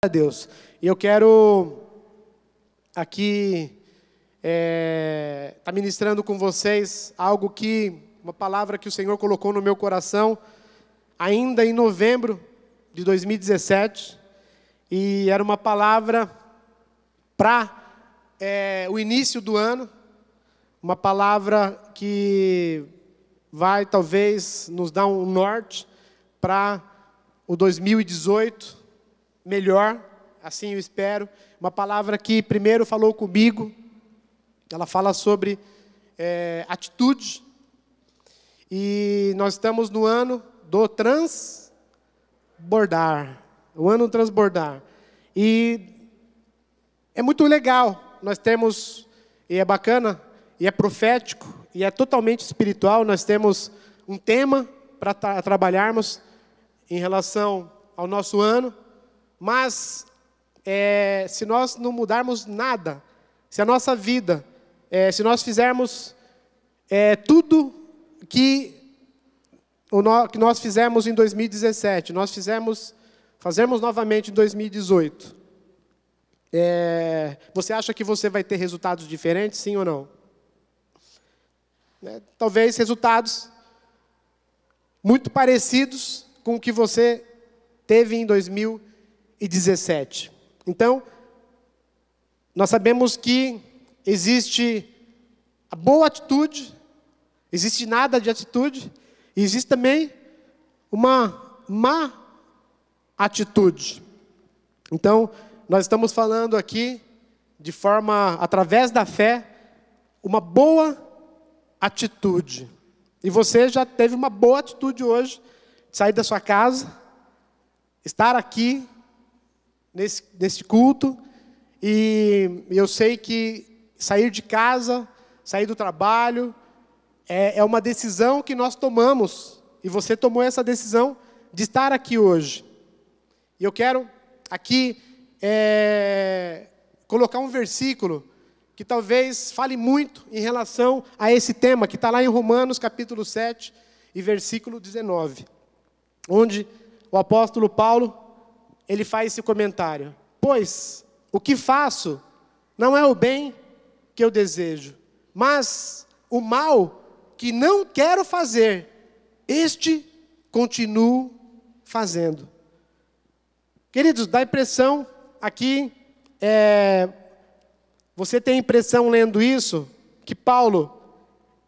a Deus. E eu quero aqui estar ministrando com vocês uma palavra que o Senhor colocou no meu coração ainda em novembro de 2017. E era uma palavra para o início do ano, uma palavra que vai talvez nos dar um norte para o 2018 melhor, assim eu espero. Uma palavra que primeiro falou comigo, ela fala sobre atitude, e nós estamos no ano do transbordar, o ano do transbordar, e é muito legal, nós temos, e é bacana, e é profético, e é totalmente espiritual, nós temos um tema para trabalharmos em relação ao nosso ano, mas se nós não mudarmos nada, se a nossa vida, se nós fizermos tudo que nós fizemos em 2017, fazemos novamente em 2018, você acha que você vai ter resultados diferentes, sim ou não? Talvez resultados muito parecidos com o que você teve em 2017. Então, nós sabemos que existe a boa atitude, existe nada de atitude, e existe também uma má atitude. Então, nós estamos falando aqui, através da fé, uma boa atitude. E você já teve uma boa atitude hoje, de sair da sua casa, estar aqui, nesse culto, e eu sei que sair de casa, sair do trabalho, é uma decisão que nós tomamos, e você tomou essa decisão de estar aqui hoje. E eu quero aqui colocar um versículo que talvez fale muito em relação a esse tema, que está lá em Romanos capítulo 7 e versículo 19, onde o apóstolo Paulo, ele faz esse comentário: pois o que faço não é o bem que eu desejo, mas o mal que não quero fazer, este continuo fazendo. Queridos, dá impressão aqui, você tem a impressão lendo isso, que Paulo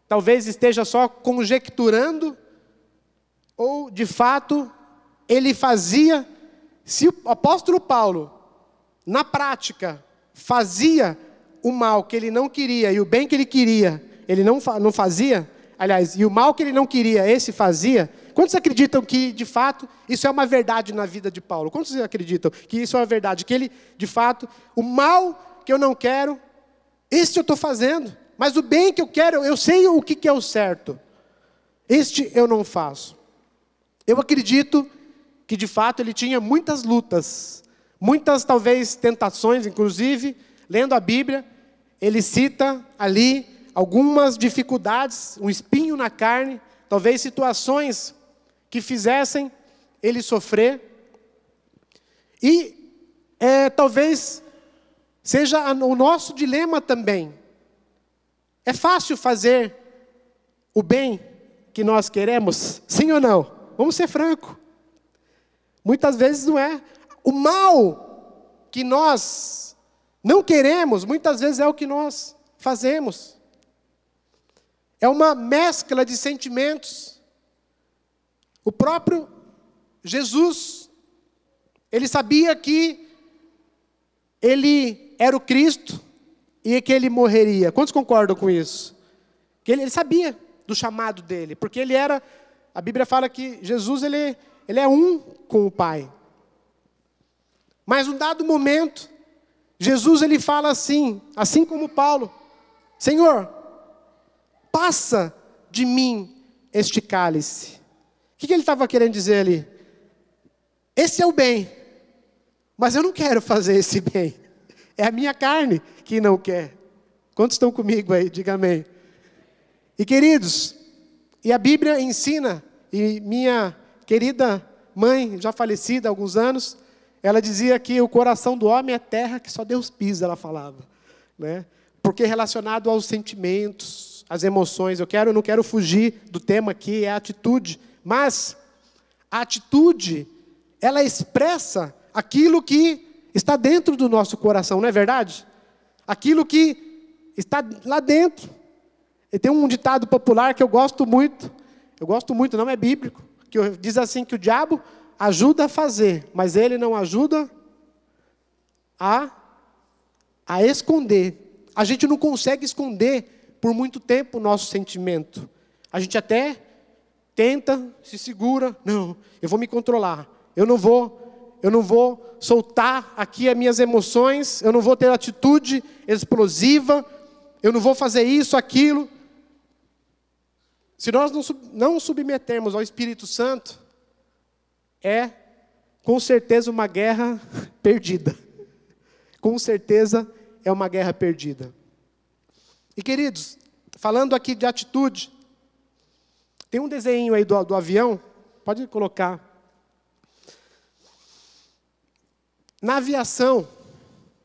talvez esteja só conjecturando, ou de fato ele fazia. Se o apóstolo Paulo, na prática, fazia o mal que ele não queria e o bem que ele queria, ele não fazia, aliás, e o mal que ele não queria, esse fazia, quantos acreditam que, de fato, isso é uma verdade na vida de Paulo? Quantos acreditam que isso é uma verdade? Que ele, de fato, o mal que eu não quero, este eu estou fazendo, mas o bem que eu quero, eu sei o que é o certo, este eu não faço. Eu acredito que de fato ele tinha muitas lutas, muitas talvez tentações, inclusive, lendo a Bíblia, ele cita ali algumas dificuldades, um espinho na carne, talvez situações que fizessem ele sofrer, e talvez seja o nosso dilema também. É fácil fazer o bem que nós queremos, sim ou não? Vamos ser francos. Muitas vezes não é. O mal que nós não queremos, muitas vezes é o que nós fazemos. É uma mescla de sentimentos. O próprio Jesus, ele sabia que ele era o Cristo e que ele morreria. Quantos concordam com isso? Que ele sabia do chamado dele, porque ele era, a Bíblia fala que Jesus, ele é um com o Pai. Mas num dado momento, Jesus ele fala assim como Paulo: Senhor, passa de mim este cálice. O que ele estava querendo dizer ali? Esse é o bem, mas eu não quero fazer esse bem. É a minha carne que não quer. Quantos estão comigo aí? Diga amém. E queridos, e a Bíblia ensina, e minha querida mãe, já falecida há alguns anos, ela dizia que o coração do homem é terra que só Deus pisa, ela falava, né? Porque relacionado aos sentimentos, às emoções. Eu não quero fugir do tema aqui, é a atitude. Mas a atitude, ela expressa aquilo que está dentro do nosso coração, não é verdade? Aquilo que está lá dentro. E tem um ditado popular que eu gosto muito, não é bíblico, que diz assim que o diabo ajuda a fazer, mas ele não ajuda a esconder. A gente não consegue esconder por muito tempo o nosso sentimento. A gente até tenta, se segura, não, eu vou me controlar, eu não vou soltar aqui as minhas emoções, eu não vou ter atitude explosiva, eu não vou fazer isso, aquilo. Se nós não submetermos ao Espírito Santo, é com certeza uma guerra perdida. Com certeza é uma guerra perdida. E queridos, falando aqui de atitude, tem um desenho aí do avião, pode colocar. Na aviação,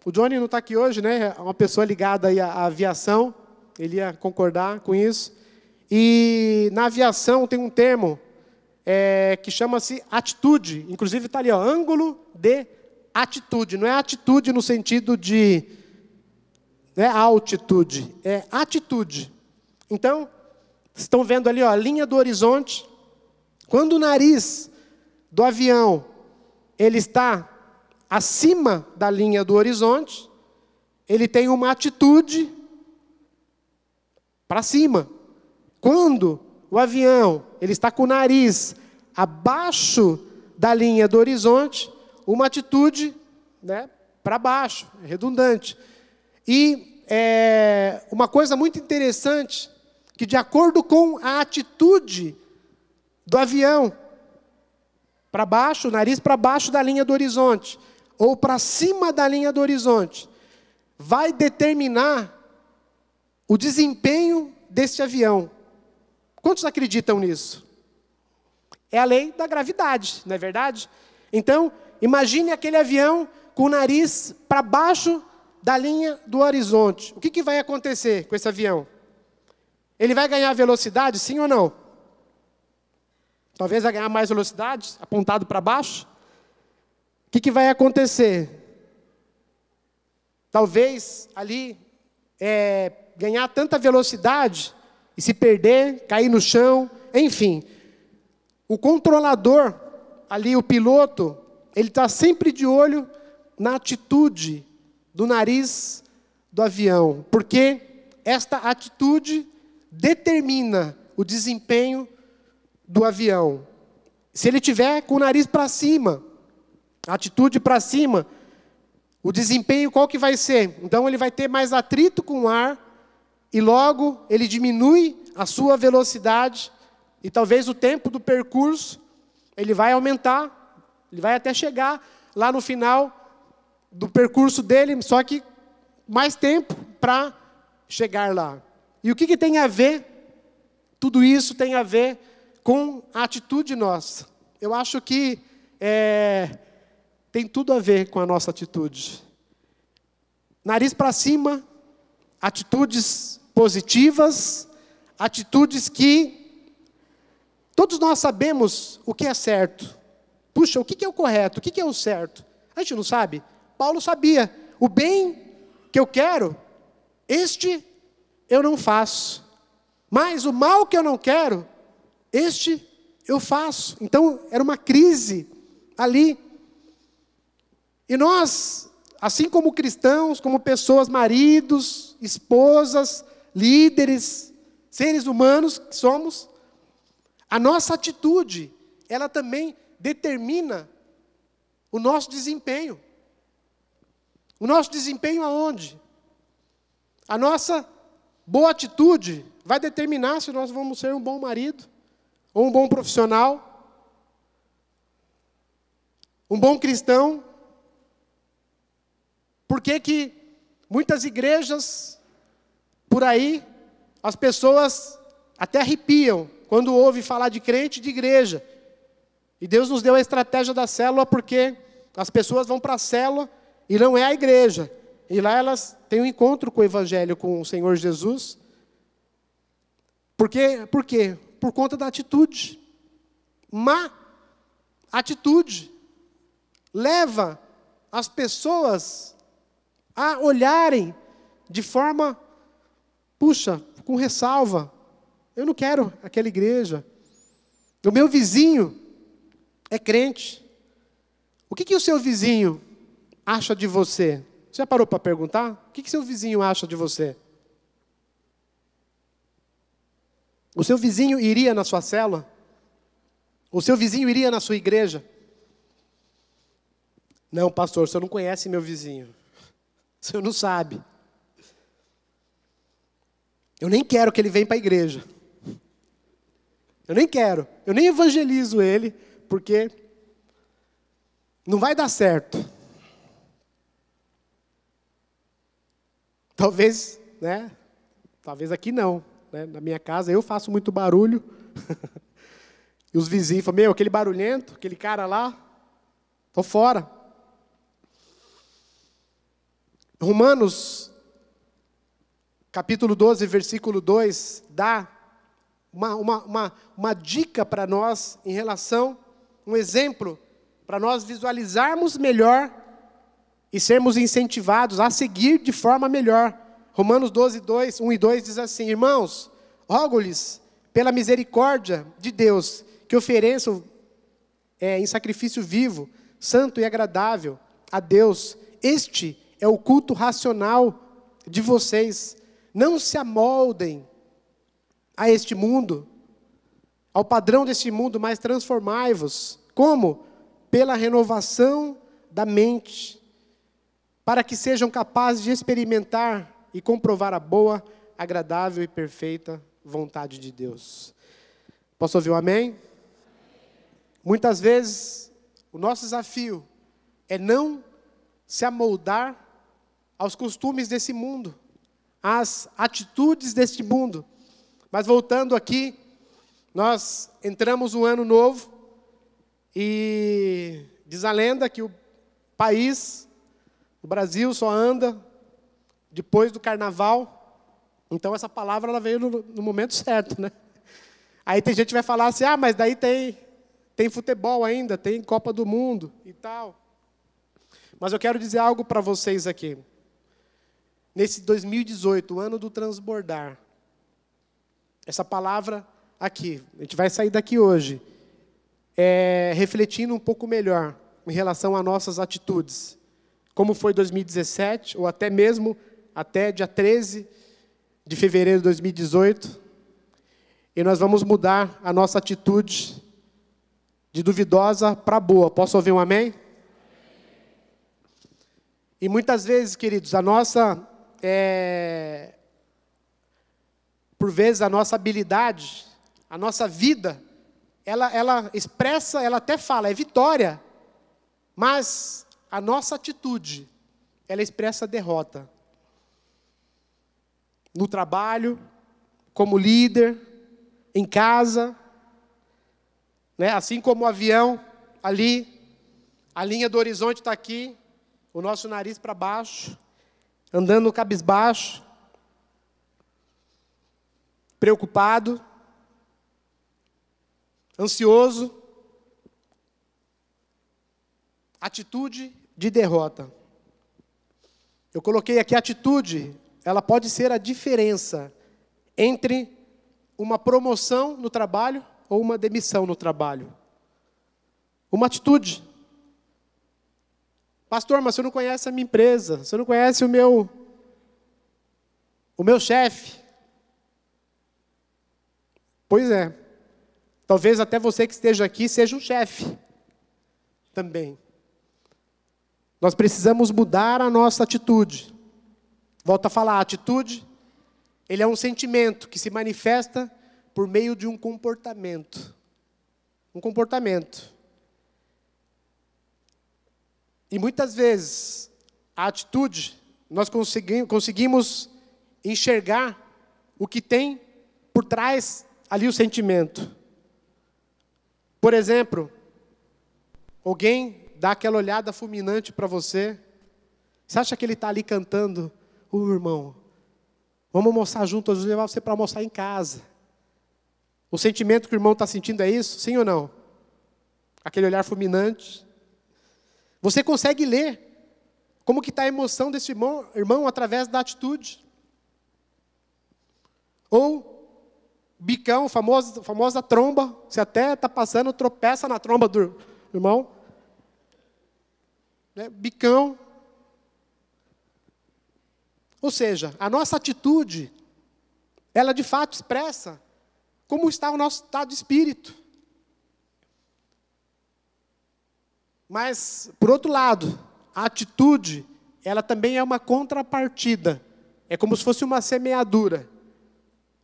o Johnny não está aqui hoje, né? É uma pessoa ligada aí à aviação, ele ia concordar com isso. E na aviação tem um termo que chama-se atitude. Inclusive está ali, ó, ângulo de atitude. Não é atitude no sentido de altitude, é atitude. Então, estão vendo ali, ó, a linha do horizonte. Quando o nariz do avião ele está acima da linha do horizonte, ele tem uma atitude para cima. Quando o avião ele está com o nariz abaixo da linha do horizonte, uma atitude, né, para baixo, redundante. E uma coisa muito interessante, que de acordo com a atitude do avião, para baixo, o nariz para baixo da linha do horizonte, ou para cima da linha do horizonte, vai determinar o desempenho desse avião. Quantos acreditam nisso? É a lei da gravidade, não é verdade? Então, imagine aquele avião com o nariz para baixo da linha do horizonte. O que vai acontecer com esse avião? Ele vai ganhar velocidade, sim ou não? Talvez vai ganhar mais velocidade, apontado para baixo. O que vai acontecer? Talvez ali ganhar tanta velocidade e se perder, cair no chão, enfim. O controlador, ali o piloto, ele está sempre de olho na atitude do nariz do avião, porque esta atitude determina o desempenho do avião. Se ele tiver com o nariz para cima, a atitude para cima, o desempenho qual que vai ser? Então ele vai ter mais atrito com o ar e logo ele diminui a sua velocidade e talvez o tempo do percurso ele vai aumentar, ele vai até chegar lá no final do percurso dele, só que mais tempo para chegar lá. E o que tem a ver? Tudo isso tem a ver com a atitude nossa. Eu acho que tem tudo a ver com a nossa atitude. Nariz para cima, atitudes positivas, atitudes que todos nós sabemos o que é certo. Puxa, o que é o correto? O que é o certo? A gente não sabe? Paulo sabia. O bem que eu quero, este eu não faço. Mas o mal que eu não quero, este eu faço. Então, era uma crise ali. E nós, assim como cristãos, como pessoas, maridos, esposas, líderes, seres humanos que somos, a nossa atitude, ela também determina o nosso desempenho. O nosso desempenho aonde? A nossa boa atitude vai determinar se nós vamos ser um bom marido, ou um bom profissional, um bom cristão. Por que muitas igrejas, por aí, as pessoas até arrepiam quando ouvem falar de crente e de igreja. E Deus nos deu a estratégia da célula porque as pessoas vão para a célula e não é a igreja. E lá elas têm um encontro com o Evangelho, com o Senhor Jesus. Por quê? Por quê? Por conta da atitude. Má atitude leva as pessoas a olharem de forma, puxa, com ressalva. Eu não quero aquela igreja. O meu vizinho é crente. O que o seu vizinho acha de você? Você já parou para perguntar? O que seu vizinho acha de você? O seu vizinho iria na sua célula? O seu vizinho iria na sua igreja? Não, pastor, o senhor não conhece meu vizinho. O senhor não sabe. Eu nem quero que ele venha para a igreja. Eu nem quero. Eu nem evangelizo ele, porque não vai dar certo. Talvez, né? Talvez aqui não. Né? Na minha casa eu faço muito barulho. E os vizinhos falam, meu, aquele barulhento, aquele cara lá, estou fora. Romanos, capítulo 12, versículo 2, dá uma dica para nós em relação, um exemplo, para nós visualizarmos melhor e sermos incentivados a seguir de forma melhor. Romanos 12, 2, 1 e 2 diz assim, irmãos, rogo-lhes pela misericórdia de Deus, que ofereçam em sacrifício vivo, santo e agradável a Deus. Este é o culto racional de vocês. Não se amoldem a este mundo, ao padrão deste mundo, mas transformai-vos. Como? Pela renovação da mente, para que sejam capazes de experimentar e comprovar a boa, agradável e perfeita vontade de Deus. Posso ouvir um amém? Muitas vezes, o nosso desafio é não se amoldar aos costumes desse mundo, às atitudes deste mundo. Mas voltando aqui, nós entramos no ano novo e diz a lenda que o país, o Brasil, só anda depois do carnaval. Então essa palavra ela veio no momento certo, né? Aí tem gente que vai falar assim, mas daí tem futebol ainda, tem Copa do Mundo e tal. Mas eu quero dizer algo para vocês aqui. Nesse 2018, o ano do transbordar, essa palavra aqui, a gente vai sair daqui hoje, refletindo um pouco melhor em relação às nossas atitudes. Como foi 2017, ou até mesmo até dia 13 de fevereiro de 2018. E nós vamos mudar a nossa atitude de duvidosa para boa. Posso ouvir um amém? E muitas vezes, queridos, por vezes a nossa habilidade, a nossa vida, ela expressa, ela até fala, é vitória, mas a nossa atitude, ela expressa derrota. No trabalho, como líder, em casa, né? Assim como o avião ali, a linha do horizonte está aqui, o nosso nariz para baixo, andando cabisbaixo, preocupado, ansioso, atitude de derrota. Eu coloquei aqui atitude, ela pode ser a diferença entre uma promoção no trabalho ou uma demissão no trabalho. Uma atitude. Pastor, mas você não conhece a minha empresa, você não conhece o meu chefe. Pois é. Talvez até você que esteja aqui seja um chefe também. Nós precisamos mudar a nossa atitude. Volto a falar, a atitude, ele é um sentimento que se manifesta por meio de um comportamento. Um comportamento. E muitas vezes, a atitude, nós conseguimos enxergar o que tem por trás ali o sentimento. Por exemplo, alguém dá aquela olhada fulminante para você? Você acha que ele está ali cantando? Irmão, vamos almoçar juntos, hoje levar você para almoçar em casa. O sentimento que o irmão está sentindo é isso? Sim ou não? Aquele olhar fulminante. Você consegue ler como que está a emoção desse irmão através da atitude. Ou bicão, famosa tromba. Você até está passando, tropeça na tromba do irmão. Né? Bicão. Ou seja, a nossa atitude, ela de fato expressa como está o nosso estado de espírito. Mas, por outro lado, a atitude, ela também é uma contrapartida. É como se fosse uma semeadura.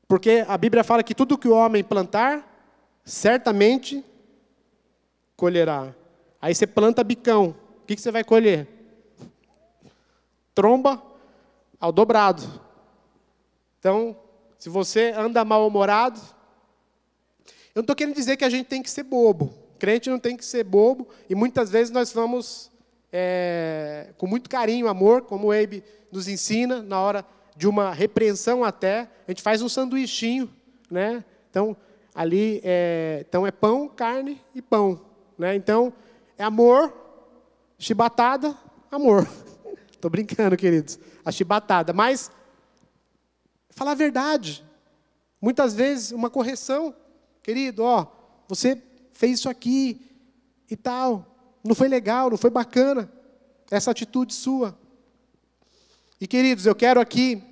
Porque a Bíblia fala que tudo que o homem plantar, certamente colherá. Aí você planta bicão, o que você vai colher? Tromba ao dobrado. Então, se você anda mal-humorado, eu não estou querendo dizer que a gente tem que ser bobo. Crente não tem que ser bobo. E muitas vezes nós vamos, com muito carinho, amor, como o Eibe nos ensina, na hora de uma repreensão até, a gente faz um sanduichinho, né? Então, ali então é pão, carne e pão. Né? Então, é amor, chibatada, amor. Estou brincando, queridos. A chibatada. Mas, falar a verdade. Muitas vezes, uma correção. Querido, você fez isso aqui e tal. Não foi legal, não foi bacana. Essa atitude sua. E, queridos, eu quero aqui,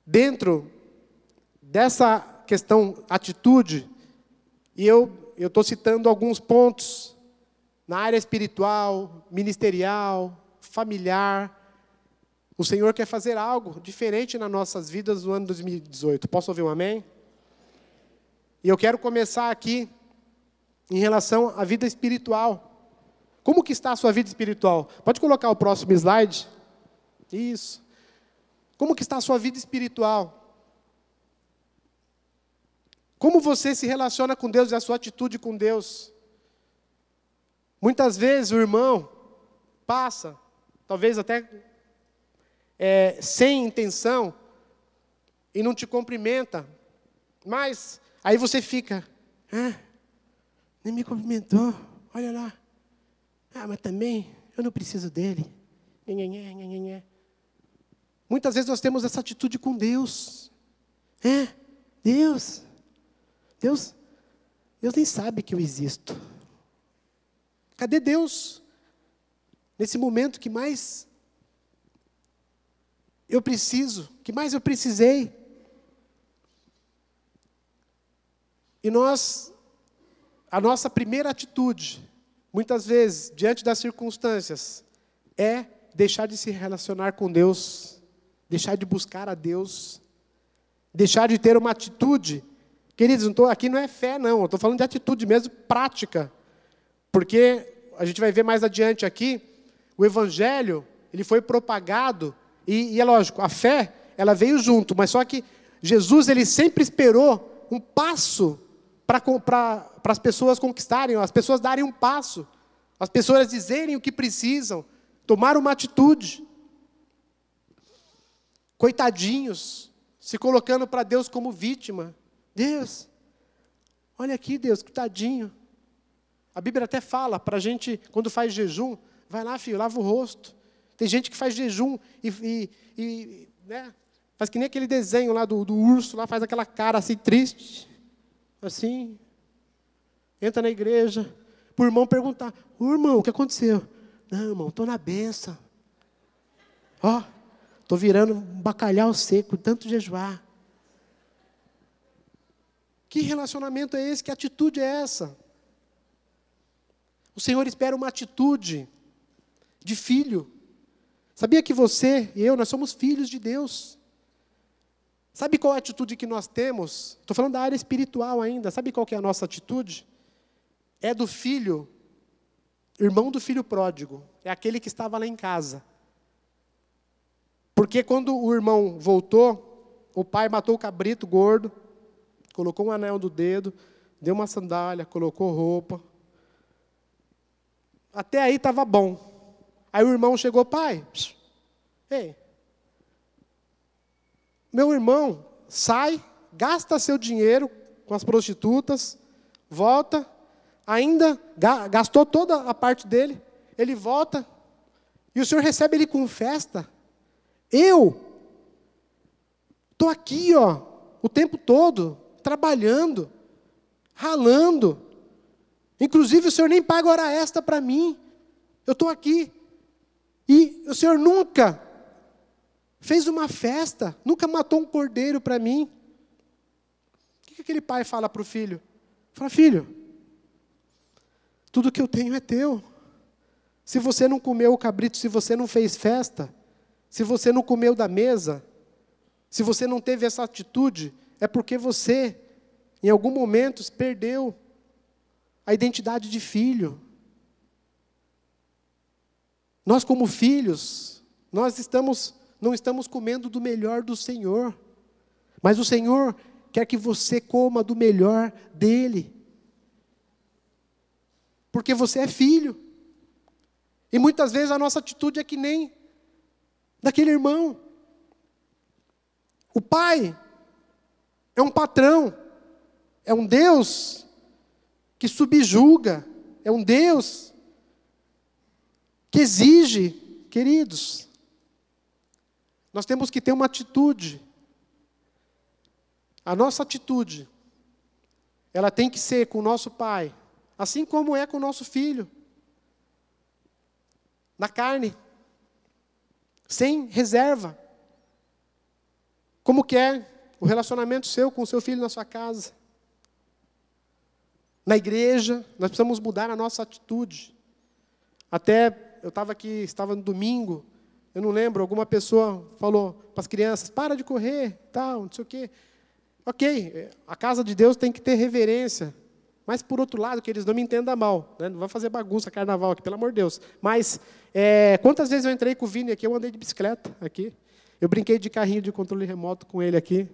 dentro dessa questão atitude, e eu estou citando alguns pontos na área espiritual, ministerial, familiar. O Senhor quer fazer algo diferente nas nossas vidas no ano 2018. Posso ouvir um amém? E eu quero começar aqui em relação à vida espiritual. Como que está a sua vida espiritual? Pode colocar o próximo slide? Isso. Como que está a sua vida espiritual? Como você se relaciona com Deus e a sua atitude com Deus? Muitas vezes o irmão passa, talvez até sem intenção, e não te cumprimenta, mas aí você fica, nem me cumprimentou, olha lá. Mas também eu não preciso dele. Muitas vezes nós temos essa atitude com Deus. Deus nem sabe que eu existo. Cadê Deus? Nesse momento que mais eu preciso, que mais eu precisei. E a nossa primeira atitude, muitas vezes, diante das circunstâncias, é deixar de se relacionar com Deus, deixar de buscar a Deus, deixar de ter uma atitude. Queridos, aqui não é fé, não, eu estou falando de atitude mesmo, prática. Porque a gente vai ver mais adiante aqui, o Evangelho, ele foi propagado, e é lógico, a fé, ela veio junto, mas só que Jesus, ele sempre esperou um passo para as pessoas conquistarem, as pessoas darem um passo, as pessoas dizerem o que precisam, tomar uma atitude. Coitadinhos, se colocando para Deus como vítima. Deus, olha aqui, Deus, coitadinho. A Bíblia até fala para a gente, quando faz jejum, vai lá, filho, lava o rosto. Tem gente que faz jejum e né, faz que nem aquele desenho lá do urso, lá faz aquela cara assim, triste. Assim, entra na igreja, para o irmão perguntar, irmão, o que aconteceu? Não, irmão, estou na benção. Estou virando um bacalhau seco, tanto jejuar. Que relacionamento é esse? Que atitude é essa? O Senhor espera uma atitude de filho. Sabia que você e eu, nós somos filhos de Deus? Sabe qual é a atitude que nós temos? Estou falando da área espiritual ainda. Sabe qual que é a nossa atitude? É do filho, irmão do filho pródigo. É aquele que estava lá em casa. Porque quando o irmão voltou, o pai matou o cabrito gordo, colocou um anel no dedo, deu uma sandália, colocou roupa. Até aí estava bom. Aí o irmão chegou, pai, ei, meu irmão sai, gasta seu dinheiro com as prostitutas, volta, ainda gastou toda a parte dele, ele volta, e o senhor recebe ele com festa. Eu estou aqui, o tempo todo, trabalhando, ralando. Inclusive o senhor nem paga hora extra para mim. Eu estou aqui. E o senhor nunca fez uma festa, nunca matou um cordeiro para mim. O que aquele pai fala para o filho? Fala, filho, tudo que eu tenho é teu. Se você não comeu o cabrito, se você não fez festa, se você não comeu da mesa, se você não teve essa atitude, é porque você, em algum momento, perdeu a identidade de filho. Nós, como filhos, não estamos comendo do melhor do Senhor. Mas o Senhor quer que você coma do melhor dEle. Porque você é filho. E muitas vezes a nossa atitude é que nem daquele irmão. O pai é um patrão, é um Deus que subjuga, é um Deus que exige, queridos. Nós temos que ter uma atitude. A nossa atitude, ela tem que ser com o nosso pai, assim como é com o nosso filho. Na carne, sem reserva. Como que é o relacionamento seu com o seu filho na sua casa? Na igreja, nós precisamos mudar a nossa atitude. Até, eu estava no domingo, eu não lembro, alguma pessoa falou para as crianças, para de correr, tal, não sei o quê. Ok, a casa de Deus tem que ter reverência. Mas, por outro lado, que eles não me entendam mal, né? Não vai fazer bagunça, carnaval aqui, pelo amor de Deus. Mas, quantas vezes eu entrei com o Vini aqui, eu andei de bicicleta aqui. Eu brinquei de carrinho de controle remoto com ele aqui.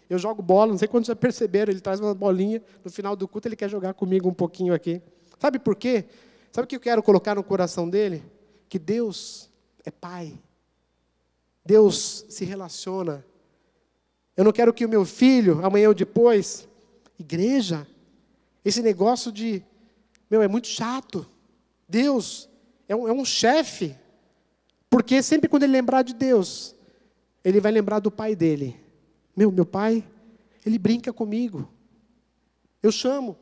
Eu jogo bola, não sei quantos já perceberam, ele traz uma bolinha, no final do culto ele quer jogar comigo um pouquinho aqui. Sabe por quê? Sabe o que eu quero colocar no coração dele? Que Deus é Pai. Deus se relaciona. Eu não quero que o meu filho, amanhã ou depois, igreja, esse negócio de, é muito chato. Deus é um chefe. Porque sempre quando ele lembrar de Deus, ele vai lembrar do pai dele. Meu pai, ele brinca comigo. Eu chamo.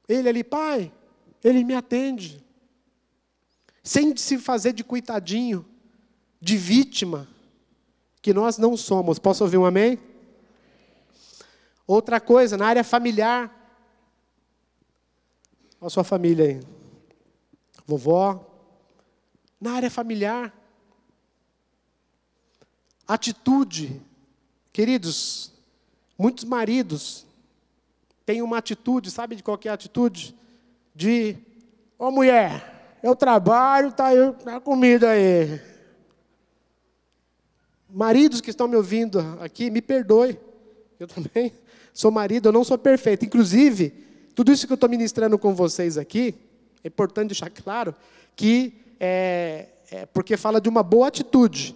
Ele ali, pai, ele me atende. Sem se fazer de coitadinho, de vítima, que nós não somos. Posso ouvir um amém? Outra coisa, na área familiar. Olha a sua família aí. Vovó. Na área familiar. Atitude. Queridos, muitos maridos têm uma atitude, sabe de qual que é a atitude? De, mulher, eu trabalho, tá aí a comida aí. Maridos que estão me ouvindo aqui, me perdoe. Eu também sou marido, eu não sou perfeito. Inclusive, tudo isso que eu estou ministrando com vocês aqui, é importante deixar claro que porque fala de uma boa atitude.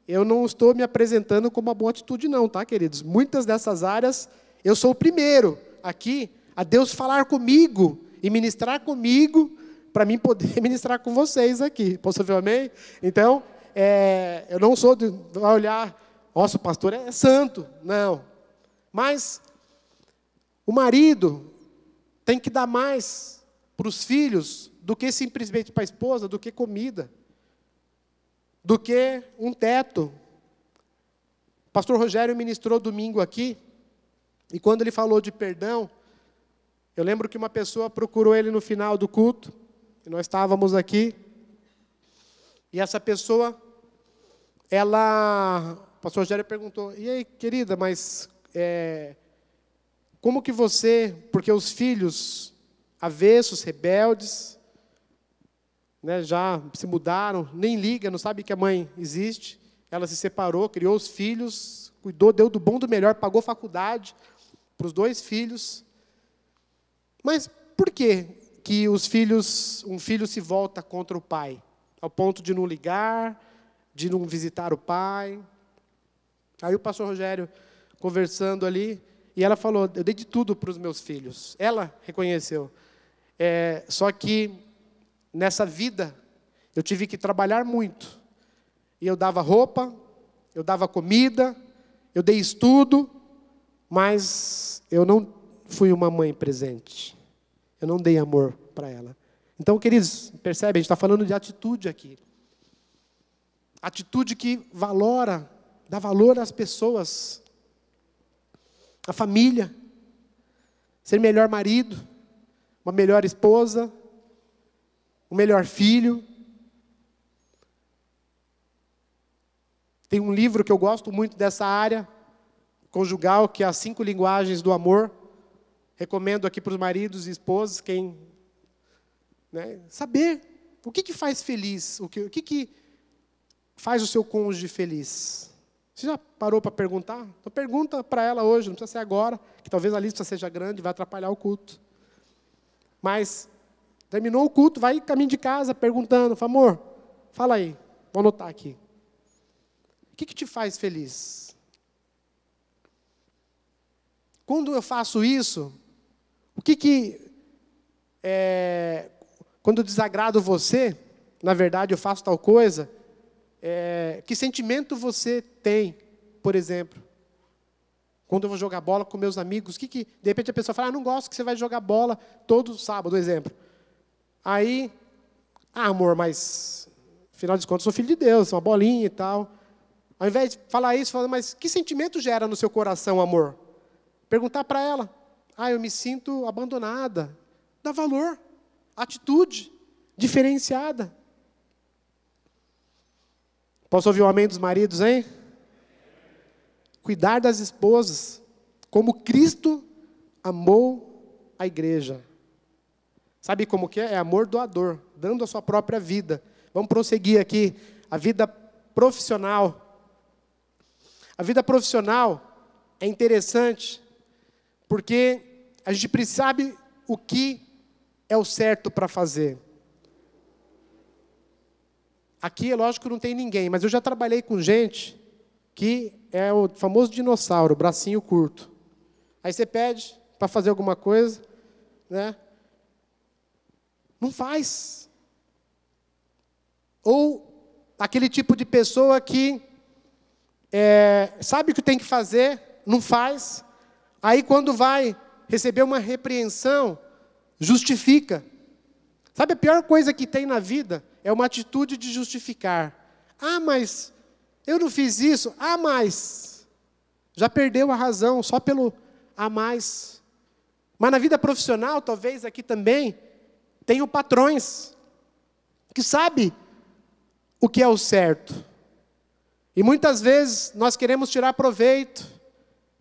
Eu não estou me apresentando como uma boa atitude não, tá, queridos? Muitas dessas áreas, eu sou o primeiro aqui a Deus falar comigo e ministrar comigo para mim poder ministrar com vocês aqui. Posso ouvir um amém? Então, eu não sou de olhar, nossa, o pastor é santo. Não. Mas o marido tem que dar mais para os filhos do que simplesmente para a esposa, do que comida, do que um teto. O pastor Rogério ministrou domingo aqui, e quando ele falou de perdão, eu lembro que uma pessoa procurou ele no final do culto, e nós estávamos aqui, e essa pessoa, o pastor Rogério perguntou, e aí, querida, mas como que você, porque os filhos avessos, rebeldes, né, já se mudaram, nem liga, não sabe que a mãe existe, ela se separou, criou os filhos, cuidou, deu do bom do melhor, pagou faculdade para os 2 filhos. Mas por quê? que um filho se volta contra o pai, ao ponto de não ligar, de não visitar o pai. Aí o pastor Rogério, conversando ali, e ela falou, eu dei de tudo para os meus filhos. Ela reconheceu. Só que, nessa vida, eu tive que trabalhar muito. E eu dava roupa, eu dava comida, eu dei estudo, mas eu não fui uma mãe presente. Eu não dei amor para ela. Então, queridos, percebe, a gente está falando de atitude aqui. Atitude que dá valor às pessoas, à família. Ser melhor marido, uma melhor esposa, um melhor filho. Tem um livro que eu gosto muito dessa área conjugal, que é As 5 Linguagens do Amor. Recomendo aqui para os maridos e esposas, saber o que faz feliz, o que faz o seu cônjuge feliz. Você já parou para perguntar? Então pergunta para ela hoje, não precisa ser agora, que talvez a lista seja grande e vai atrapalhar o culto. Mas, terminou o culto, vai caminho de casa perguntando, amor, fala aí, vou anotar aqui. O que te faz feliz? Quando eu faço isso, quando eu desagrado você, na verdade eu faço tal coisa, que sentimento você tem, por exemplo? Quando eu vou jogar bola com meus amigos, de repente a pessoa fala, não gosto que você vai jogar bola todo sábado, exemplo. Aí, amor, mas, afinal de contas, eu sou filho de Deus, uma bolinha e tal. Ao invés de falar isso, fala, mas que sentimento gera no seu coração, amor? Perguntar para ela, eu me sinto abandonada. Dá valor, atitude diferenciada. Posso ouvir o amém dos maridos, hein? Cuidar das esposas, como Cristo amou a igreja. Sabe como que é? É amor doador, dando a sua própria vida. Vamos prosseguir aqui. A vida profissional. A vida profissional é interessante, porque a gente sabe o que é o certo para fazer. Aqui, é lógico que não tem ninguém, mas eu já trabalhei com gente que é o famoso dinossauro, bracinho curto. Aí você pede para fazer alguma coisa, né? Não faz. Ou aquele tipo de pessoa que sabe o que tem que fazer, não faz. Aí quando vai receber uma repreensão, justifica. Sabe a pior coisa que tem na vida? É uma atitude de justificar. Mas eu não fiz isso. Mas já perdeu a razão só pelo mais. Mas na vida profissional, talvez aqui também, tenham patrões que sabem o que é o certo. E muitas vezes nós queremos tirar proveito.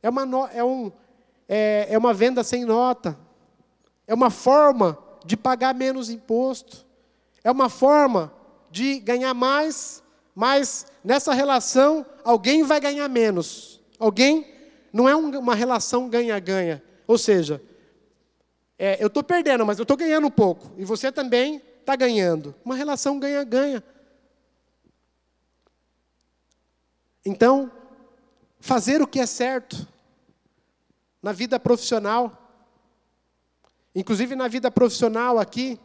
É uma venda sem nota. É uma forma de pagar menos imposto. É uma forma de ganhar mais, mas nessa relação alguém vai ganhar menos. Não é uma relação ganha-ganha. Ou seja, eu estou perdendo, mas eu estou ganhando um pouco. E você também está ganhando. Uma relação ganha-ganha. Então, fazer o que é certo na vida profissional. Inclusive na vida profissional aqui,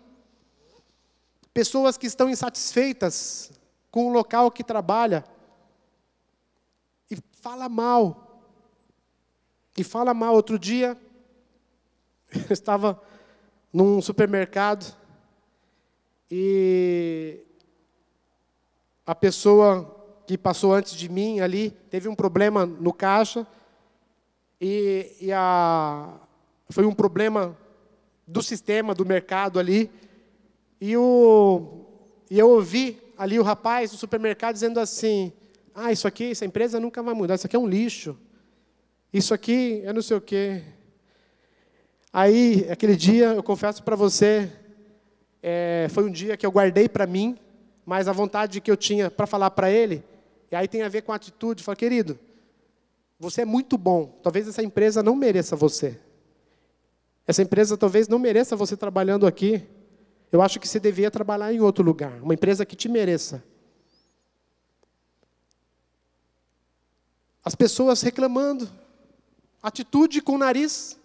pessoas que estão insatisfeitas com o local que trabalha e fala mal. Outro dia, eu estava num supermercado e a pessoa que passou antes de mim ali teve um problema no caixa foi um problema do sistema, do mercado ali. E eu ouvi ali o rapaz do supermercado dizendo assim, essa empresa nunca vai mudar, isso aqui é um lixo. Isso aqui é não sei o quê. Aí, aquele dia, eu confesso para você, foi um dia que eu guardei para mim, mas a vontade que eu tinha para falar para ele, e aí tem a ver com a atitude, falei, querido, você é muito bom, talvez essa empresa não mereça você. Essa empresa talvez não mereça você trabalhando aqui. Eu acho que você devia trabalhar em outro lugar. Uma empresa que te mereça. As pessoas reclamando. Atitude com o nariz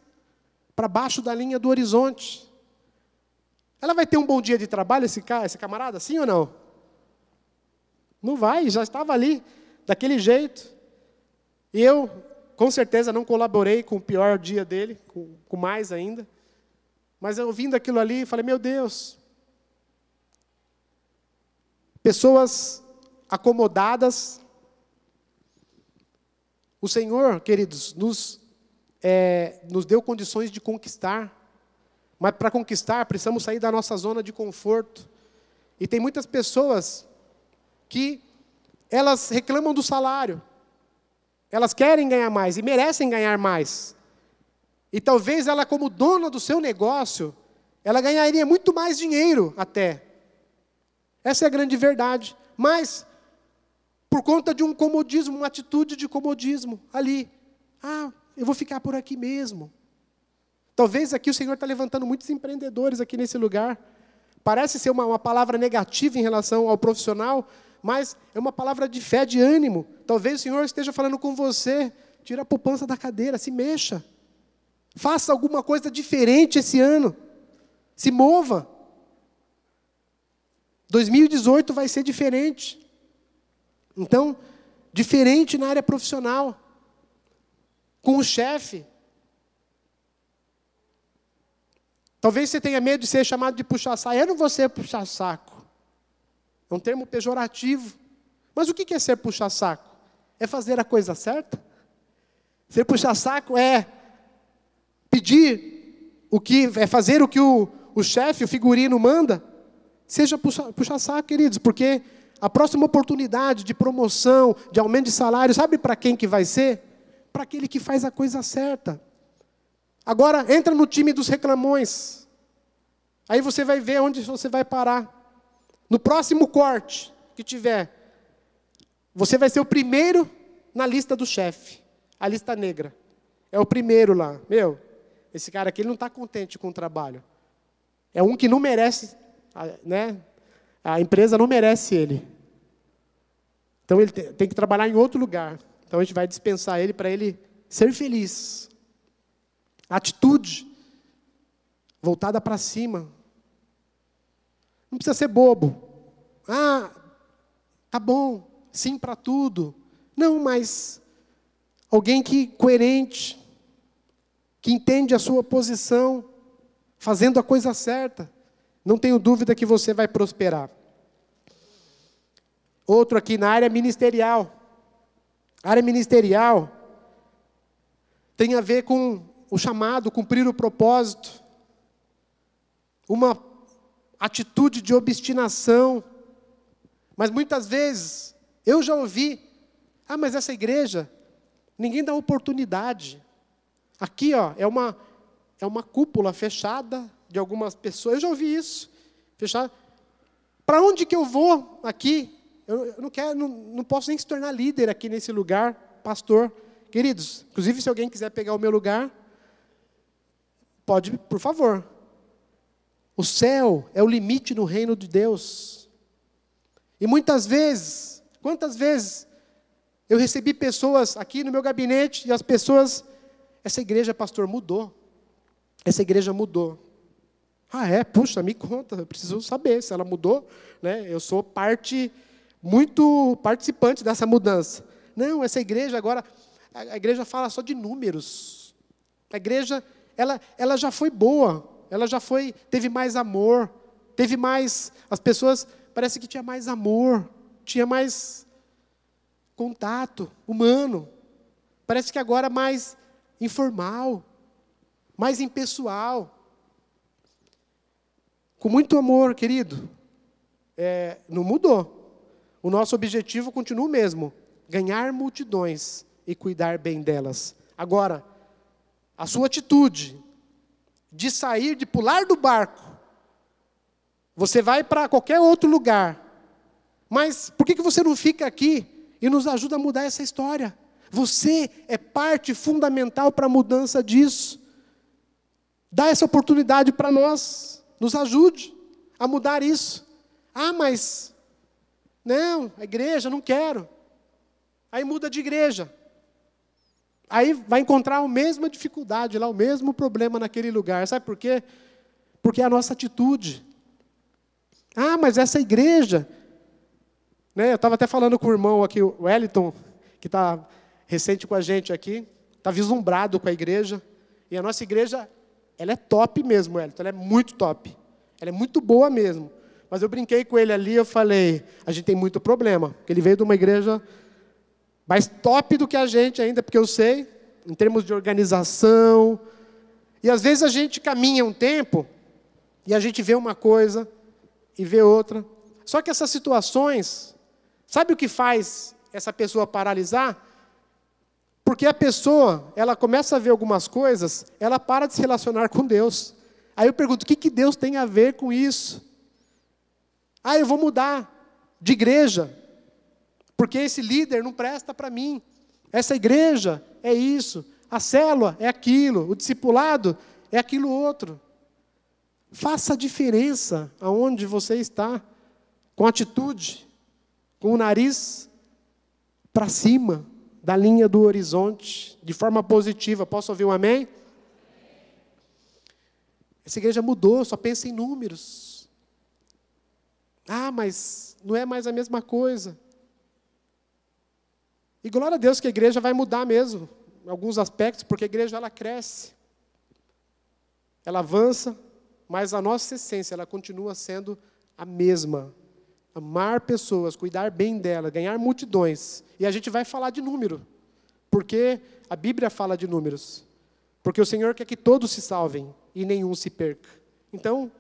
para baixo da linha do horizonte. Ela vai ter um bom dia de trabalho, esse camarada, sim ou não? Não vai, já estava ali, daquele jeito. E eu, com certeza, não colaborei com o pior dia dele, com mais ainda. Mas eu ouvindo aquilo ali, falei, meu Deus. Pessoas acomodadas. O Senhor, queridos, nos deu condições de conquistar. Mas para conquistar, precisamos sair da nossa zona de conforto. E tem muitas pessoas que elas reclamam do salário. Elas querem ganhar mais e merecem ganhar mais. E talvez ela, como dona do seu negócio, ela ganharia muito mais dinheiro até. Essa é a grande verdade. Mas, por conta de um comodismo, uma atitude de comodismo ali. Eu vou ficar por aqui mesmo. Talvez aqui o Senhor está levantando muitos empreendedores aqui nesse lugar. Parece ser uma palavra negativa em relação ao profissional, mas é uma palavra de fé, de ânimo. Talvez o Senhor esteja falando com você, tira a poupança da cadeira, se mexa. Faça alguma coisa diferente esse ano. Se mova. 2018 vai ser diferente. Então, diferente na área profissional. Com o chefe. Talvez você tenha medo de ser chamado de puxa-saco. Eu não vou ser puxa-saco. É um termo pejorativo. Mas o que é ser puxa-saco? É fazer a coisa certa? Ser puxa-saco é pedir é fazer o que o chefe, o figurino manda? Seja puxa-saco, queridos, porque a próxima oportunidade de promoção, de aumento de salário, sabe para quem que vai ser? Para aquele que faz a coisa certa. Agora, entra no time dos reclamões. Aí você vai ver onde você vai parar. No próximo corte que tiver, você vai ser o primeiro na lista do chefe. A lista negra. É o primeiro lá. Esse cara aqui ele não está contente com o trabalho. É um que não merece, né? A empresa não merece ele. Então ele tem que trabalhar em outro lugar. Então a gente vai dispensar ele para ele ser feliz. Atitude voltada para cima. Não precisa ser bobo. Tá bom, sim para tudo. Não, mas alguém coerente, que entende a sua posição, fazendo a coisa certa. Não tenho dúvida que você vai prosperar. Outro aqui na área ministerial. A área ministerial tem a ver com o chamado, cumprir o propósito. Uma atitude de obstinação. Mas muitas vezes, eu já ouvi, mas essa igreja, ninguém dá oportunidade. Aqui, é uma cúpula fechada de algumas pessoas. Eu já ouvi isso. Fechada. Para onde que eu vou aqui? Eu não posso nem se tornar líder aqui nesse lugar, pastor. Queridos, inclusive se alguém quiser pegar o meu lugar, pode, por favor. O céu é o limite no reino de Deus. E muitas vezes, quantas vezes eu recebi pessoas aqui no meu gabinete e as pessoas, essa igreja, pastor, mudou. Essa igreja mudou. Puxa, me conta, eu preciso saber se ela mudou, né? Eu sou muito participante dessa mudança. Não, essa igreja agora, a igreja fala só de números. A igreja, ela já foi boa, teve mais amor, as pessoas, parece que tinha mais amor, tinha mais contato humano. Parece que agora é mais informal, mais impessoal. Com muito amor, querido. Não mudou. O nosso objetivo continua o mesmo. Ganhar multidões e cuidar bem delas. Agora, a sua atitude de sair, de pular do barco. Você vai para qualquer outro lugar. Mas por que você não fica aqui e nos ajuda a mudar essa história? Você é parte fundamental para a mudança disso. Dá essa oportunidade para nós. Nos ajude a mudar isso. Ah, mas... Não, a igreja, não quero. Aí muda de igreja. Aí vai encontrar a mesma dificuldade lá, o mesmo problema naquele lugar. Sabe por quê? Porque é a nossa atitude. Ah, mas essa igreja... Né, eu estava até falando com o irmão aqui, o Wellington, que está recente com a gente aqui, está vislumbrado com a igreja. E a nossa igreja, ela é top mesmo, Wellington, ela é muito top. Ela é muito boa mesmo. Mas eu brinquei com ele ali, eu falei, a gente tem muito problema. Porque ele veio de uma igreja mais top do que a gente ainda, porque eu sei, em termos de organização. E às vezes a gente caminha um tempo, e a gente vê uma coisa, e vê outra. Só que essas situações, sabe o que faz essa pessoa paralisar? Porque a pessoa, ela começa a ver algumas coisas, ela para de se relacionar com Deus. Aí eu pergunto, o que Deus tem a ver com isso? Ah, eu vou mudar de igreja, porque esse líder não presta para mim. Essa igreja é isso, a célula é aquilo, o discipulado é aquilo outro. Faça a diferença aonde você está, com atitude, com o nariz para cima da linha do horizonte, de forma positiva. Posso ouvir um amém? Essa igreja mudou, só pensa em números. Ah, mas não é mais a mesma coisa. E glória a Deus que a igreja vai mudar mesmo, em alguns aspectos, porque a igreja ela cresce. Ela avança, mas a nossa essência ela continua sendo a mesma. Amar pessoas, cuidar bem delas, ganhar multidões. E a gente vai falar de número, porque a Bíblia fala de números. Porque o Senhor quer que todos se salvem e nenhum se perca. Então,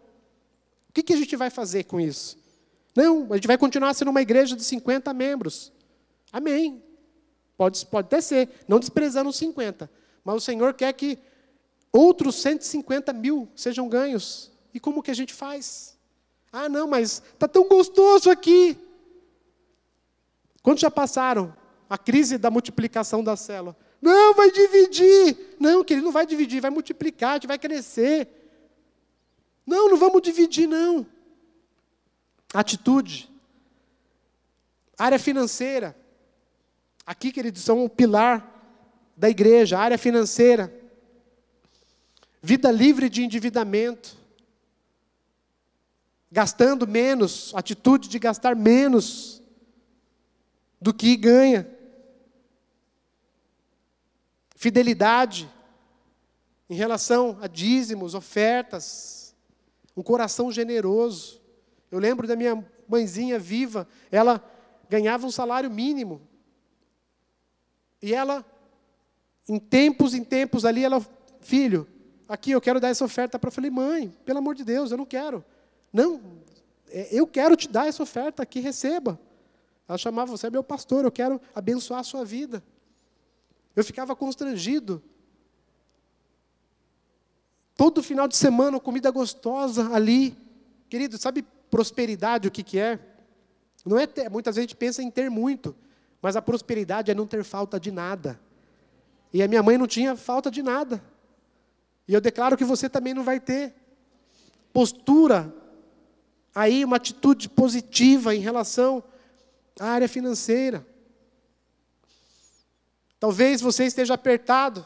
o que a gente vai fazer com isso? Não, a gente vai continuar sendo uma igreja de 50 membros. Amém. Pode até ser, não desprezando os 50. Mas o Senhor quer que outros 150 mil sejam ganhos. E como que a gente faz? Ah, não, mas está tão gostoso aqui. Quantos já passaram a crise da multiplicação da célula? Não, vai dividir. Não, querido, não vai dividir, vai multiplicar, a gente vai crescer. Não vamos dividir, não. Atitude. Área financeira. Aqui, queridos, são o pilar da igreja, a área financeira. Vida livre de endividamento. Gastando menos, atitude de gastar menos do que ganha. Fidelidade em relação a dízimos, ofertas. Um coração generoso. Eu lembro da minha mãezinha viva, ela ganhava um salário mínimo. E ela, em tempos ali, ela, filho, aqui eu quero dar essa oferta para. Eu falei, mãe, pelo amor de Deus, eu não quero. Não, eu quero te dar essa oferta aqui, receba. Ela chamava, você é meu pastor, eu quero abençoar a sua vida. Eu ficava constrangido. Todo final de semana, comida gostosa ali. Querido, sabe prosperidade o que é? Não é ter, muitas vezes a gente pensa em ter muito, mas a prosperidade é não ter falta de nada. E a minha mãe não tinha falta de nada. E eu declaro que você também não vai ter. Postura, aí uma atitude positiva em relação à área financeira. Talvez você esteja apertado.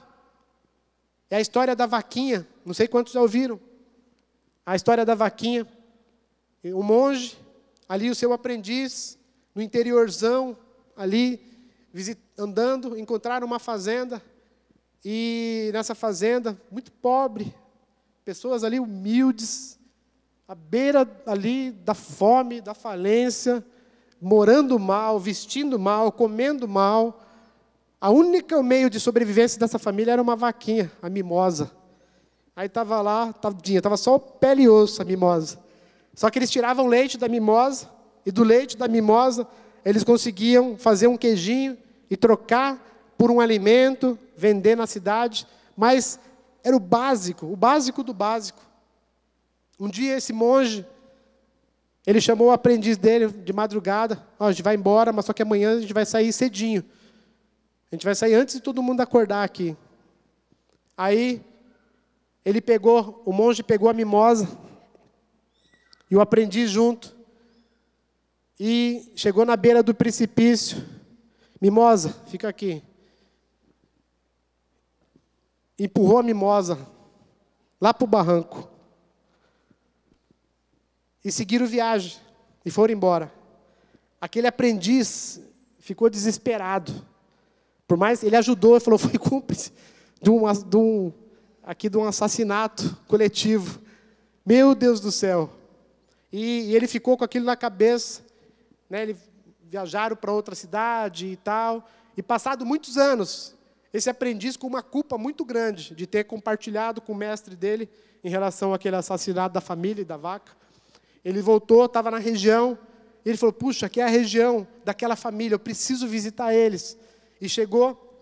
É a história da vaquinha. Não sei quantos já ouviram. A história da vaquinha. O monge, ali o seu aprendiz, no interiorzão, ali, andando, encontraram uma fazenda. E nessa fazenda, muito pobre, pessoas ali humildes, à beira ali da fome, da falência, morando mal, vestindo mal, comendo mal. A única meio de sobrevivência dessa família era uma vaquinha, a mimosa. Aí estava lá, tadinha, estava só o pele e osso, a mimosa. Só que eles tiravam leite da mimosa, e do leite da mimosa, eles conseguiam fazer um queijinho e trocar por um alimento, vender na cidade. Mas era o básico do básico. Um dia esse monge, ele chamou o aprendiz dele de madrugada. A gente vai embora, mas só que amanhã a gente vai sair cedinho. A gente vai sair antes de todo mundo acordar aqui. Aí, o monge pegou a mimosa, e o aprendiz junto, e chegou na beira do precipício. Mimosa, fica aqui. Empurrou a mimosa lá para o barranco. E seguiram viagem, e foram embora. Aquele aprendiz ficou desesperado. Por mais, ele ajudou, ele falou, foi cúmplice de um assassinato coletivo. Meu Deus do céu. E ele ficou com aquilo na cabeça, né? Eles viajaram para outra cidade e tal. E passado muitos anos, esse aprendiz com uma culpa muito grande de ter compartilhado com o mestre dele em relação àquele assassinato da família e da vaca. Ele voltou, estava na região, e ele falou, puxa, aqui é a região daquela família, eu preciso visitar eles. E chegou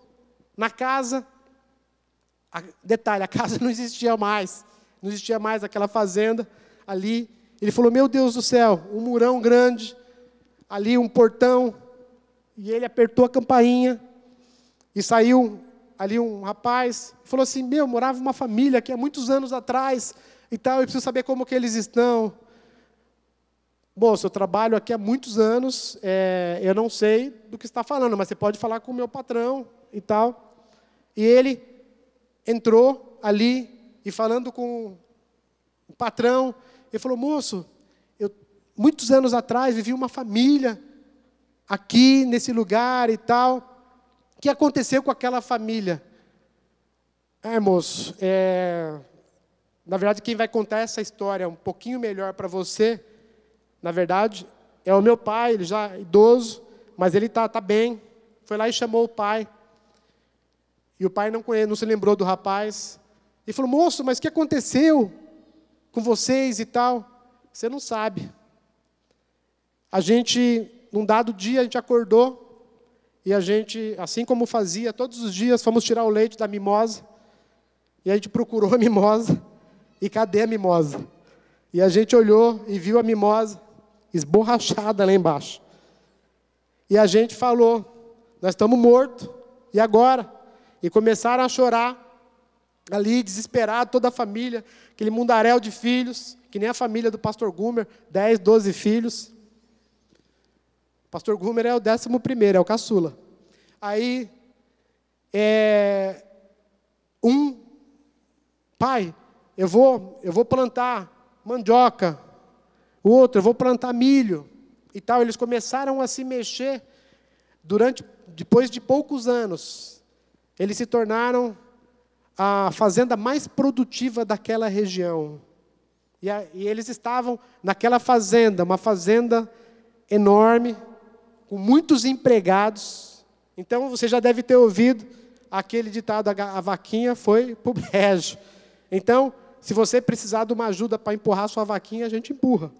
na casa, detalhe, a casa não existia mais aquela fazenda ali. Ele falou, meu Deus do céu, um murão grande, ali um portão, e ele apertou a campainha, e saiu ali um rapaz, e falou assim, morava uma família aqui há muitos anos atrás, e tal, eu preciso saber como que eles estão. Moço, eu trabalho aqui há muitos anos, eu não sei do que está falando, mas você pode falar com o meu patrão e tal. E ele entrou ali, e falando com o patrão, ele falou, moço, muitos anos atrás vivi uma família aqui nesse lugar e tal. O que aconteceu com aquela família? Moço, na verdade quem vai contar essa história um pouquinho melhor para você, na verdade, é o meu pai, ele já é idoso, mas ele tá bem. Foi lá e chamou o pai. E o pai não se lembrou do rapaz. E falou, moço, mas o que aconteceu com vocês e tal? Você não sabe. Num dado dia, a gente acordou, e a gente, assim como fazia todos os dias, fomos tirar o leite da mimosa, e a gente procurou a mimosa, e cadê a mimosa? E a gente olhou e viu a mimosa esborrachada lá embaixo. E a gente falou, nós estamos mortos, e agora? E começaram a chorar, ali, desesperado, toda a família, aquele mundaréu de filhos, que nem a família do pastor Gumer, 10, 12 filhos. O pastor Gumer é o 11º, é o caçula. Aí, pai, eu vou plantar mandioca, o outro, eu vou plantar milho, e tal. Eles começaram a se mexer, depois de poucos anos, eles se tornaram a fazenda mais produtiva daquela região. E eles estavam naquela fazenda, uma fazenda enorme, com muitos empregados. Então, você já deve ter ouvido aquele ditado, a vaquinha foi para o brejo. Então, se você precisar de uma ajuda para empurrar a sua vaquinha, a gente empurra.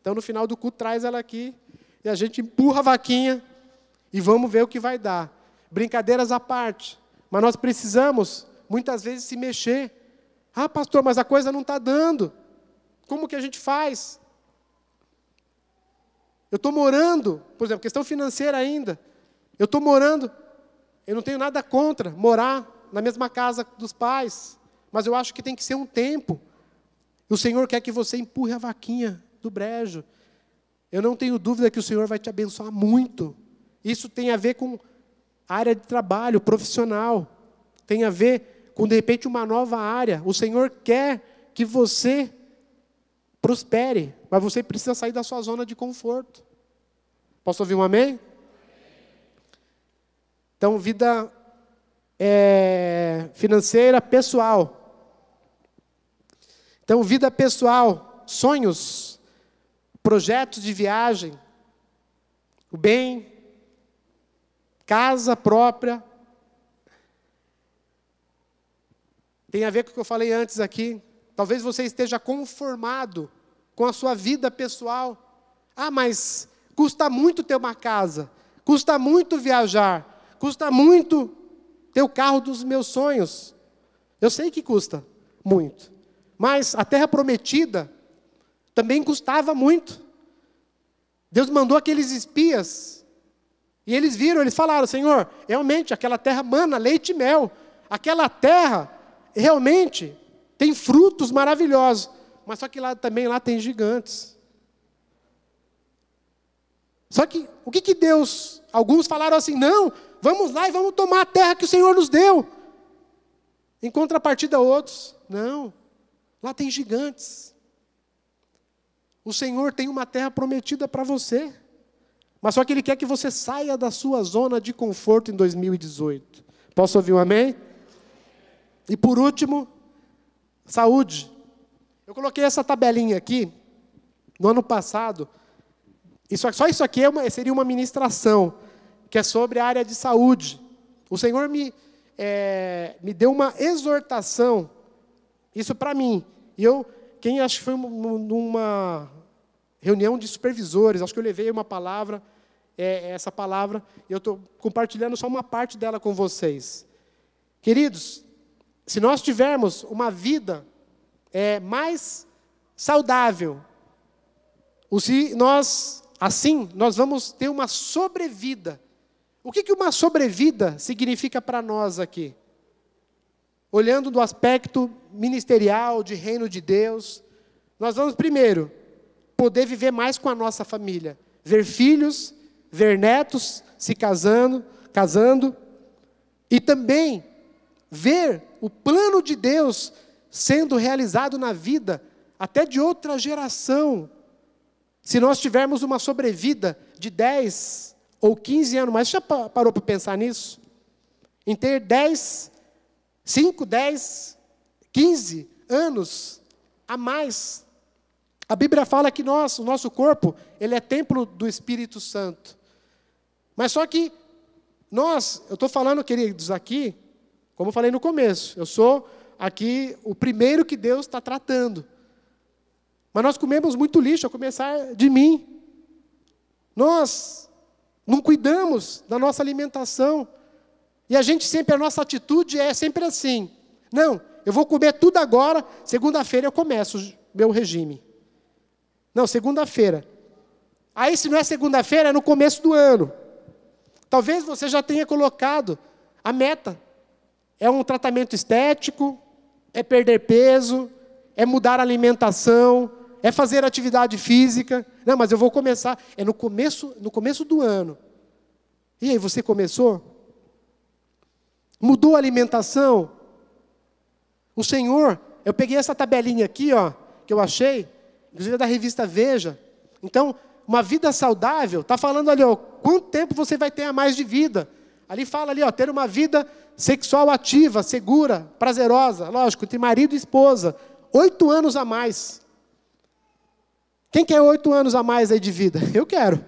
Então, no final do culto, traz ela aqui, e a gente empurra a vaquinha, e vamos ver o que vai dar. Brincadeiras à parte, mas nós precisamos, muitas vezes, se mexer. Ah, pastor, mas a coisa não está dando. Como que a gente faz? Eu estou morando, por exemplo, questão financeira ainda. Eu estou morando, eu não tenho nada contra morar na mesma casa dos pais, mas eu acho que tem que ser um tempo. O Senhor quer que você empurre a vaquinha do brejo. Eu não tenho dúvida que o Senhor vai te abençoar muito. Isso tem a ver com a área de trabalho, profissional. Tem a ver com, de repente, uma nova área. O Senhor quer que você prospere, mas você precisa sair da sua zona de conforto. Posso ouvir um amém? Então, vida financeira, pessoal. Então, vida pessoal, sonhos, projetos de viagem, o bem, casa própria. Tem a ver com o que eu falei antes aqui. Talvez você esteja conformado com a sua vida pessoal. Ah, mas custa muito ter uma casa, custa muito viajar, custa muito ter o carro dos meus sonhos. Eu sei que custa muito, mas a terra prometida também custava muito. Deus mandou aqueles espias, e eles viram, eles falaram, Senhor, realmente aquela terra mana leite e mel, aquela terra realmente tem frutos maravilhosos, mas só que também lá tem gigantes. Só que, o que Deus... Alguns falaram assim, não, vamos lá e vamos tomar a terra que o Senhor nos deu. Em contrapartida, outros, não, lá tem gigantes. O Senhor tem uma terra prometida para você. Mas só que Ele quer que você saia da sua zona de conforto em 2018. Posso ouvir um amém? E por último, saúde. Eu coloquei essa tabelinha aqui, no ano passado. Só isso aqui seria uma ministração, que é sobre a área de saúde. O Senhor me deu uma exortação, isso para mim. E acho que foi numa reunião de supervisores, acho que eu levei uma palavra, essa palavra, e eu estou compartilhando só uma parte dela com vocês. Queridos, se nós tivermos uma vida mais saudável, nós vamos ter uma sobrevida. O que uma sobrevida significa para nós aqui? Olhando do aspecto ministerial, de reino de Deus, nós vamos primeiro poder viver mais com a nossa família. Ver filhos, ver netos se casando, e também ver o plano de Deus sendo realizado na vida, até de outra geração. Se nós tivermos uma sobrevida de 10 ou 15 anos mais, já parou para pensar nisso? Em ter 5, 10, 15 anos a mais. A Bíblia fala que o nosso corpo, ele é templo do Espírito Santo. Mas só que eu estou falando, queridos, aqui, como eu falei no começo, eu sou aqui o primeiro que Deus está tratando. Mas nós comemos muito lixo, a começar de mim. Nós não cuidamos da nossa alimentação. E a nossa atitude é sempre assim. Não, eu vou comer tudo agora, segunda-feira eu começo o meu regime. Não, segunda-feira. Aí se não é segunda-feira, é no começo do ano. Talvez você já tenha colocado a meta. É um tratamento estético, é perder peso, é mudar a alimentação, é fazer atividade física. Não, mas eu vou começar. É no começo do ano. E aí, você começou? Mudou a alimentação? O Senhor, eu peguei essa tabelinha aqui, que eu achei, inclusive da revista Veja. Então, uma vida saudável, está falando ali, quanto tempo você vai ter a mais de vida. Ali fala ali, ter uma vida sexual ativa, segura, prazerosa, lógico, entre marido e esposa. 8 anos a mais. Quem quer 8 anos a mais aí de vida? Eu quero.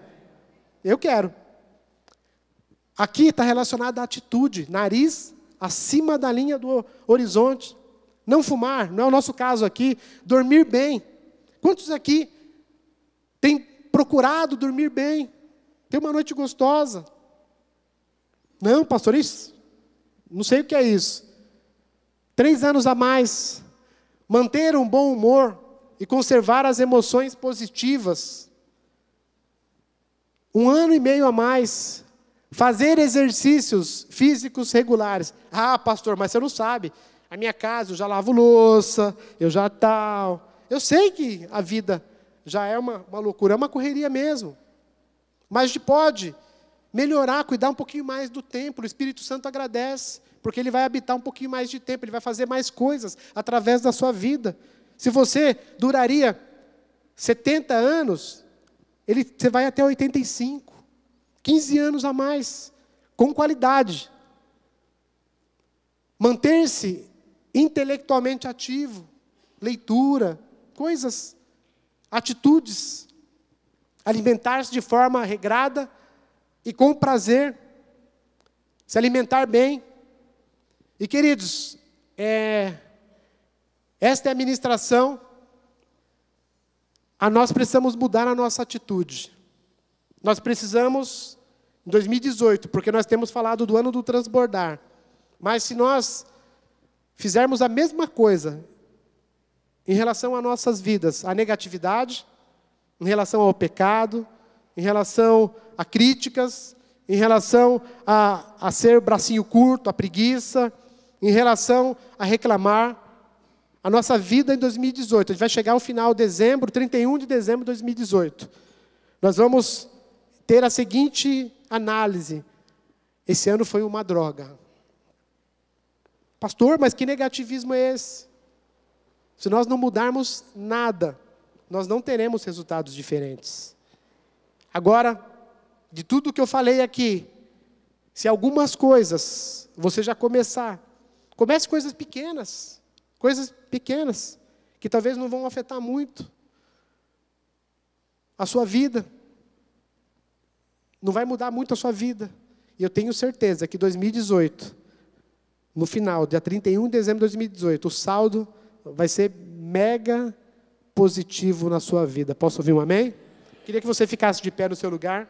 Aqui está relacionado à atitude, nariz acima da linha do horizonte. Não fumar, não é o nosso caso aqui. Dormir bem. Quantos aqui têm procurado dormir bem? Ter uma noite gostosa? Não, pastor, isso? Não sei o que é isso. 3 anos a mais. Manter um bom humor e conservar as emoções positivas. 1 ano e meio a mais. Fazer exercícios físicos regulares. Ah, pastor, mas você não sabe. A minha casa, eu já lavo louça, eu já tal. Eu sei que a vida já é uma loucura, é uma correria mesmo. Mas a gente pode melhorar, cuidar um pouquinho mais do templo. O Espírito Santo agradece, porque Ele vai habitar um pouquinho mais de tempo, Ele vai fazer mais coisas através da sua vida. Se você duraria 70 anos, você vai até 85. 15 anos a mais, com qualidade. Manter-se intelectualmente ativo, leitura, coisas, atitudes. Alimentar-se de forma regrada e com prazer. Se alimentar bem. E, queridos, esta é a ministração. Nós precisamos mudar a nossa atitude. Nós precisamos, em 2018, porque nós temos falado do ano do transbordar. Mas se nós fizermos a mesma coisa em relação às nossas vidas, à negatividade, em relação ao pecado, em relação a críticas, em relação a ser bracinho curto, a preguiça, em relação a reclamar, a nossa vida em 2018. A gente vai chegar ao final de dezembro, 31 de dezembro de 2018. Nós vamos ter a seguinte análise. Esse ano foi uma droga. Pastor, mas que negativismo é esse? Se nós não mudarmos nada, nós não teremos resultados diferentes. Agora, de tudo que eu falei aqui, se algumas coisas você já comece coisas pequenas, que talvez não vão afetar muito a sua vida, não vai mudar muito a sua vida. E eu tenho certeza que 2018, no final, dia 31 de dezembro de 2018, o saldo vai ser mega positivo na sua vida. Posso ouvir um amém? Queria que você ficasse de pé no seu lugar.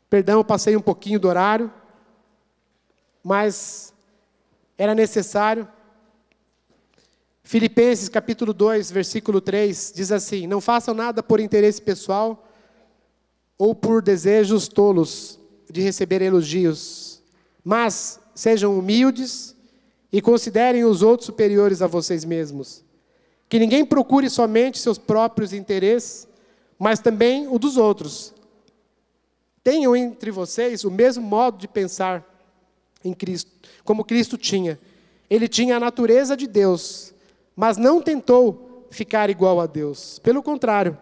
Perdão, eu passei um pouquinho do horário, mas era necessário. Filipenses capítulo 2, versículo 3, diz assim: não façam nada por interesse pessoal ou por desejos tolos de receber elogios, mas sejam humildes e considerem os outros superiores a vocês mesmos. Que ninguém procure somente seus próprios interesses, mas também o dos outros. Tenham entre vocês o mesmo modo de pensar em Cristo, como Cristo tinha. Ele tinha a natureza de Deus, mas não tentou ficar igual a Deus. Pelo contrário,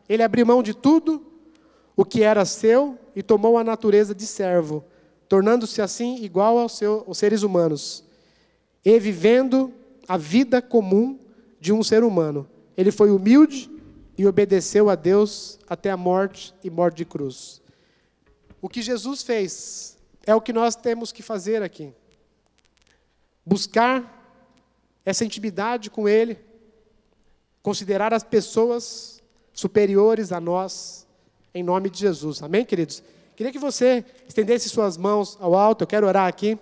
ele abriu mão de tudo o que era seu e tomou a natureza de servo, tornando-se assim igual aos seres humanos. E vivendo a vida comum de um ser humano, ele foi humilde e obedeceu a Deus até a morte e morte de cruz. O que Jesus fez é o que nós temos que fazer aqui. Buscar essa intimidade com Ele, considerar as pessoas superiores a nós, em nome de Jesus. Amém, queridos? Queria que você estendesse suas mãos ao alto, eu quero orar aqui.